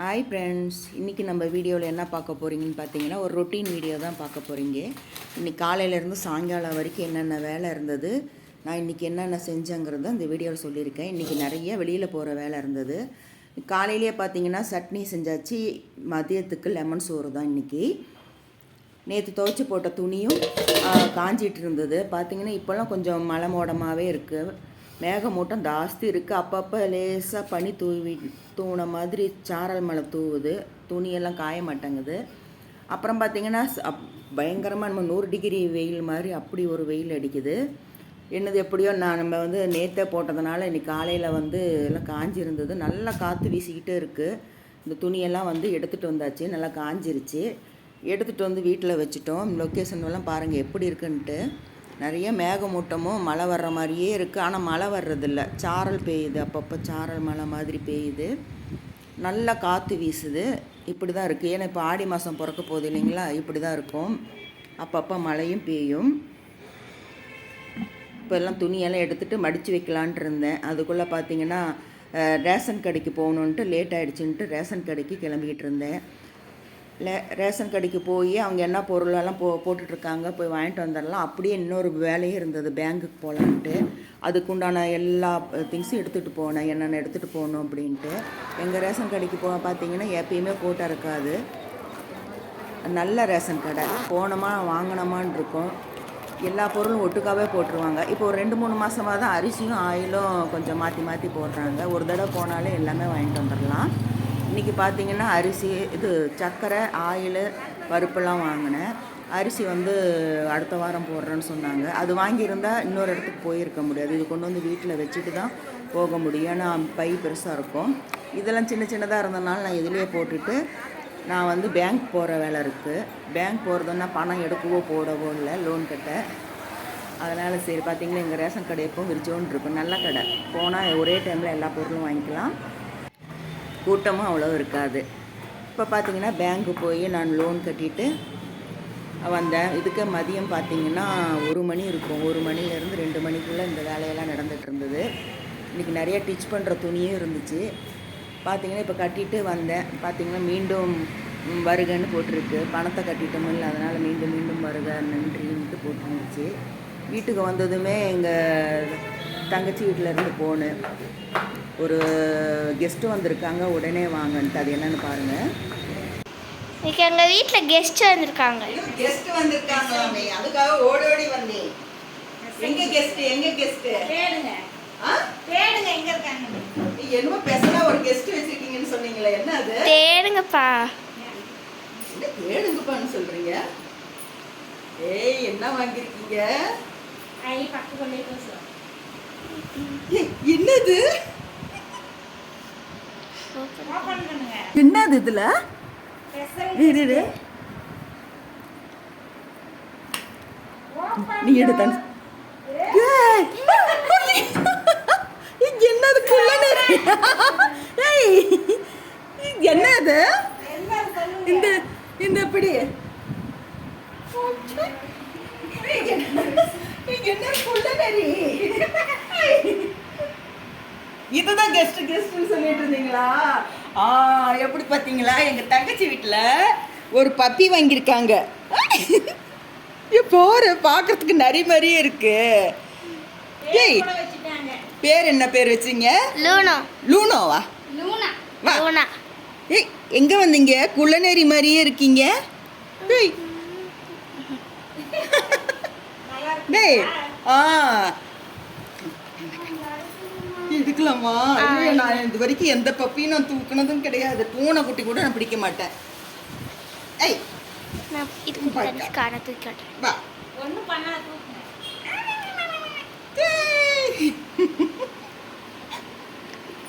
Hi friends, இன்றைக்கி நம்ம வீடியோவில் என்ன பார்க்க போகிறீங்கன்னு பார்த்தீங்கன்னா ஒரு ரொட்டீன் வீடியோ தான் பார்க்க போகிறீங்க. இன்றைக்கி காலையிலேருந்து சாயங்காலம் வரைக்கும் என்னென்ன வேலை இருந்தது, நான் இன்றைக்கி என்னென்ன செஞ்சேங்கிறத இந்த வீடியோவில் சொல்லியிருக்கேன். இன்றைக்கி நிறைய வெளியில் போகிற வேலை இருந்தது. காலையிலேயே பார்த்தீங்கன்னா சட்னி செஞ்சாச்சு, மதியத்துக்கு லெமன் சோறு தான் இன்றைக்கி. நேற்று துவைச்சி போட்ட துணியும் காஞ்சிட்டு இருந்தது. பார்த்திங்கன்னா இப்போல்லாம் கொஞ்சம் மழை மோடமாகவே இருக்குது, மேகமூட்டம் ஜாஸ்தி இருக்குது. அப்பப்போ லேசாக பனி தூவின மாதிரி சாரல் மழை தூவுது, துணியெல்லாம் காய மாட்டேங்குது. அப்புறம் பார்த்திங்கன்னா பயங்கரமாக நம்ம 100 டிகிரி வெயில் மாதிரி அப்படி ஒரு வெயில் அடிக்குது. என்னது எப்படியோ நம்ம நேற்றே போட்டதுனால இன்றைக்கி காலையில் எல்லாம் காஞ்சிருந்தது. நல்லா காற்று வீசிக்கிட்டே இருக்குது. இந்த துணியெல்லாம் எடுத்துகிட்டு வந்தாச்சு, நல்லா காஞ்சிருச்சு. எடுத்துகிட்டு வீட்டில் வச்சுட்டோம். லொக்கேஷன்லாம் பாருங்கள் எப்படி இருக்குன்ட்டு. நிறைய மேகமூட்டமும் மழை வர்ற மாதிரியே இருக்குது, ஆனால் மழை வர்றதில்ல, சாரல் பெய்யுது, அப்பப்போ சாரல் மழை மாதிரி பெய்யுது. நல்லா காற்று வீசுது. இப்படி தான் இருக்குது. ஏன்னா இப்போ ஆடி மாதம் பிறக்க போகுது இல்லைங்களா, இப்படி தான் இருக்கும். அப்பப்போ மழையும் பெய்யும். இப்போ எல்லாம் துணியெல்லாம் எடுத்துகிட்டு மடித்து வைக்கலான்ட்டு இருந்தேன். அதுக்குள்ளே பார்த்தீங்கன்னா ரேஷன் கடைக்கு போகணுன்ட்டு லேட் ஆகிடுச்சுன்ட்டு ரேஷன் கடைக்கு கிளம்பிக்கிட்டு இருந்தேன். ரேஷன் கடைக்கு போய் அவங்க என்ன பொருளெல்லாம் போட்டுட்ருக்காங்க, போய் வாங்கிட்டு வந்துடலாம். அப்படியே இன்னொரு வேலையும் இருந்தது, பேங்க்குக்கு போகலான்ட்டு. அதுக்குண்டான எல்லா திங்ஸும் எடுத்துகிட்டு போனேன், என்னென்ன எடுத்துகிட்டு போகணும் அப்படின்ட்டு. எங்கள் ரேஷன் கடைக்கு பார்த்தீங்கன்னா எப்பயுமே கூட்டம் இருக்காது. நல்ல ரேஷன் கடை, போனோமா வாங்கினோமான் இருக்கும். எல்லா பொருளும் ஒட்டுக்காவே போட்டுருவாங்க. இப்போ ஒரு 2-3 மாதமாக தான் அரிசியும் ஆயிலும் கொஞ்சம் மாற்றி மாற்றி போடுறாங்க. ஒரு தடவை போனாலே எல்லாமே வாங்கிட்டு வந்துடலாம். இன்றைக்கி பார்த்திங்கன்னா அரிசி, சர்க்கரை, ஆயில், பருப்பெல்லாம் வாங்கினேன். அரிசி அடுத்த வாரம் போடுறேன்னு சொன்னாங்க. அது வாங்கியிருந்தால் இன்னொரு இடத்துக்கு போயிருக்க முடியாது. இது கொண்டு வீட்டில் வச்சுட்டு தான் போக முடியும். ஏன்னா பை பெருசாக இருக்கும். இதெல்லாம் சின்ன சின்னதாக இருந்ததுனால நான் இதிலே போட்டுட்டு நான் பேங்க் போகிற வேலை இருக்குது. பேங்க் போகிறதுன்னா பணம் எடுக்கவோ போடவோ இல்லை, லோன் கட்ட. அதனால் சரி பார்த்திங்கன்னா எங்கள் ரேஷன் கடை எப்பவும் விரிச்சோன்னு இருக்கும். நல்ல கடை, போனால் ஒரே டைமில் எல்லா பொருளும் வாங்கிக்கலாம், கூட்டமும் அவ்வளோ இருக்காது. இப்போ பார்த்திங்கன்னா பேங்க்கு போய் நான் லோன் கட்டிட்டு வந்தேன். இதுக்கு மதியம் பார்த்திங்கன்னா 1 மணி இருக்கும். 1 மணிலேருந்து 2 மணிக்குள்ளே இந்த வேலையெல்லாம் நடந்துகிட்டு இருந்தது. இன்றைக்கி நிறைய டிச் பண்ணுற துணியும் இருந்துச்சு. பார்த்திங்கன்னா இப்போ கட்டிட்டு வந்தேன். பார்த்திங்கன்னா மீண்டும் வருகன்னு போட்டிருக்கு. பணத்தை கட்டிட்டோம் இல்லை, அதனால் மீண்டும் மீண்டும் வருக நன்றின்ட்டு போட்டுருந்துச்சு. வீட்டுக்கு வந்ததுமே எங்கள் தங்கச்சி வீட்டிலேருந்து போனேன். ஒரு கெஸ்ட்டு வந்திருக்காங்க, உடனே வாங்கன்ட்டு. அது என்னன்னு பாருங்கள். இன்னைக்கு எங்கள் வீட்டில் கெஸ்ட் வந்திருக்காங்க. கெஸ்ட் வந்திருக்காங்களாமே, அதுக்காக ஓடி வந்தேன். எங்க கெஸ்ட், எங்க கெஸ்ட் தேடுங்க, தேடுங்க, எங்க இருக்காங்க? என்னமோ பேசனா ஒரு கெஸ்ட் வச்சிருக்கீங்கன்னு சொன்னீங்களே, என்ன அது? தேடுங்கப்பா. என்ன தேடுங்கப்பான்னு சொல்றீங்க? ஏய், என்ன வாங்கிருக்கீங்க? ஐ பக்கு கொண்டே போசு. என்னது? ஓபன் பண்ணுங்க. என்னது இதுல? இரு நீ எடுத்த. என்னது குள்ளனரி? ஏய், என்னது? இந்த இந்த இப்படி என்ன குள்ளனரி? இதுதான் கெஸ்ட் கெஸ்ட்னு சொல்லிட்டு இருந்தீங்களா? எப்படி பார்த்தீங்களா, எங்கள் தங்கச்சி வீட்டில் ஒரு பப்பி வாங்கியிருக்காங்க. போகிற பார்க்கறதுக்கு நரி மாதிரியே இருக்கு. ஏய், பேர் என்ன பேர் வச்சிங்க? லூனோ. லூனோவா? லூனா. வா. லூனா. ஏய், எங்கே வந்தீங்க? குள்ளநேரி மாதிரியே இருக்கீங்க. ஏய், டேய், எடுக்கலாமா? ஐயோ, நான் இது வரைக்கும் எந்த பப்பியும் நான் தூக்குனதும் கிடையாது. பூனை குட்டி கூட நான் பிடிக்க மாட்டேன். ஐய், நான் இதுக்கு பதில் காரை தூக்கி காட்டுறேன். வா. ஒண்ணு பண்ணா தூக்குங்க.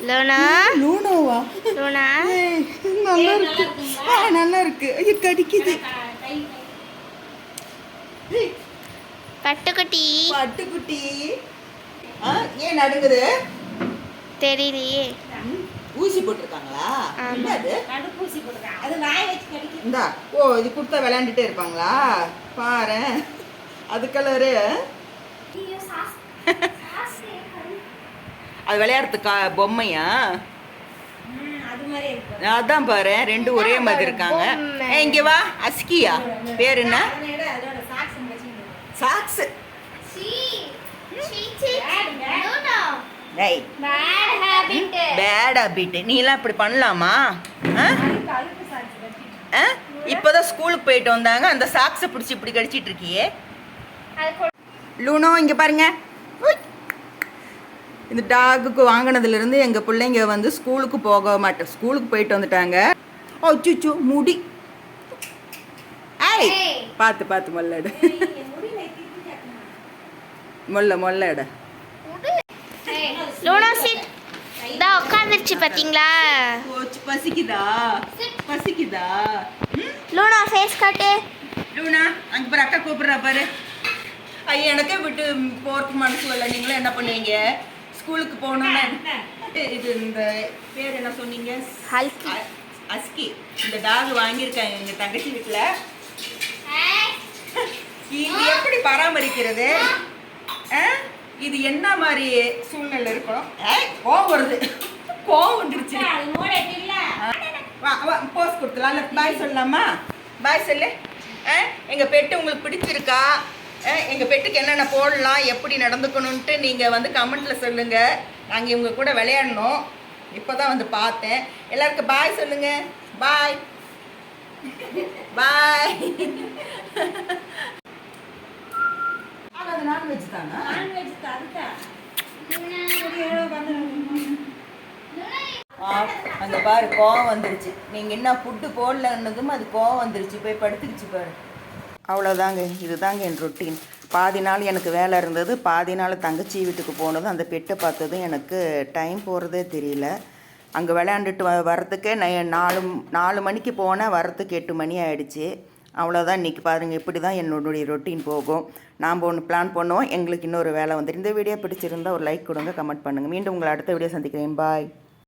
லூனா. லூனோவா? லூனா. ஏய், நல்லா இருக்கு. நல்லா இருக்கு. ஐயோ, கடிக்குது. கை ஏய், பட்டுக்குட்டி. பட்டுக்குட்டி. ஏன் நடுங்குது? தெரியலையே. ஊசி போட்டிருக்காங்களா? என்னது? தடுப்பூசி போடுறாங்க. அது வாய் வச்சு கடிக்குது. இந்தா. ஓ, இது கொடுத்தா விளையாண்டுட்டே இருப்பாங்களா? பாரு, அது கலரு. ஐயோ, சாஸ். அது விளையாடுறதுக்கா பொம்மையா? அது மாதிரி இருக்கு. அதான் பாரு ரெண்டு ஒரே மாதிரி இருக்காங்க. இங்க வா. அஸ்கியா பேர் என்ன? அதனை விட அதோட சாக்ஸ் வச்சுக்கணும். சாக்ஸ். சீ சீ சீ டேய் பேட் ஹாபிட். Bad habit. நீ எல்லாம் இப்படி பண்ணலாமா? அழுக்கு சாக்ஸ் வச்சுக்கணும். இப்போதான் ஸ்கூலுக்கு போயிட்டு வந்தாங்க, அந்த சாக்ஸை பிடிச்சி இப்படி கடிச்சிட்டு இருக்கியே. அது லூனோ இங்கே பாருங்க. உய். இந்த டாகுக்கு வாங்கினதுலேருந்து எங்கள் பிள்ளைங்க வந்து ஸ்கூலுக்கு போக மாட்டேன், ஸ்கூலுக்கு போயிட்டு வந்துட்டாங்க. ஓ சுச்சு முடி. ஐய் பார்த்து பார்த்து மொல்லடு. முடியல கிட்டி கேட்கணும். மொல்லடு. லூனா சிட். இதா உட்காந்துருச்சு பாத்தீங்களா? பசிக்குதா? பசிக்குதா? லூனா ஃபேஸ் காட்டு. லூனா அங்கே பாரு, அக்கா கூப்பிட்றா பாரு. ஐயா எனக்கே விட்டு போகிறதுக்கு மனசு இல்லை. நீங்களும் என்ன பண்ணுவீங்க? ஸ்கூலுக்கு போகணும்னா இது இந்த பேர் என்ன சொன்னீங்க? ஹல்கி. அஸ்கி. இந்த டாக் வாங்கியிருக்காங்க எங்கள் தங்கச்சி வீட்டில். இது எப்படி பராமரிக்கிறது? இது என்ன மாதிரி சூழ்நிலை இருக்கணும்? கோவம் வருது, கோவம் வந்துருச்சு. அது மூளைக்கு இல்ல. வா வா போஸ் கொடுத்துலாம். பாய் சொல்லலாமா? பாய் சொல்லு. எங்கள் பெட்டு உங்களுக்கு பிடிச்சிருக்கா? எங்கள் பெட்டுக்கு என்னென்ன போடலாம், எப்படி நடந்துக்கணுன்ட்டு நீங்கள் வந்து கமெண்ட்டில் சொல்லுங்கள். நாங்கள் இவங்க கூட விளையாடணும். இப்போ தான் வந்து பார்த்தேன். எல்லாருக்கும் பாய் சொல்லுங்கள். பாய் பாய். ஆனால் அது நான்வெஜ் தானா? நான்வெஜ் அதுதான். அந்த பாரு கோவம் வந்துருச்சு. நீங்கள் என்ன ஃபுட்டு போடலன்னதும் அது கோவம் வந்துருச்சு, போய் படுத்துக்கிச்சு பாரு. அவ்வளோதாங்க, இதுதாங்க என் ரொட்டீன். பாதி நாள் எனக்கு வேலை இருந்தது, பாதி நாள் தங்கச்சி வீட்டுக்கு போனதும் அந்த பெட்டை பார்த்ததும் எனக்கு டைம் போகிறதே தெரியல. அங்கே விளையாண்டுட்டு வரத்துக்கே 4 மணிக்கு போனால் வரத்துக்கு 8 மணி ஆகிடுச்சு. அவ்வளோதான். இன்றைக்கி பாருங்கள், இப்படி தான் என்னுடைய ரொட்டீன் போகும். நாம் ஒன்று பிளான் பண்ணுவோம், எங்களுக்கு இன்னொரு வேலை வந்துடும். இந்த வீடியோ பிடிச்சிருந்தால் ஒரு லைக் கொடுங்க, கமெண்ட் பண்ணுங்கள். மீண்டும் உங்களை அடுத்த வீடியோ சந்திக்கிறேன். பாய்.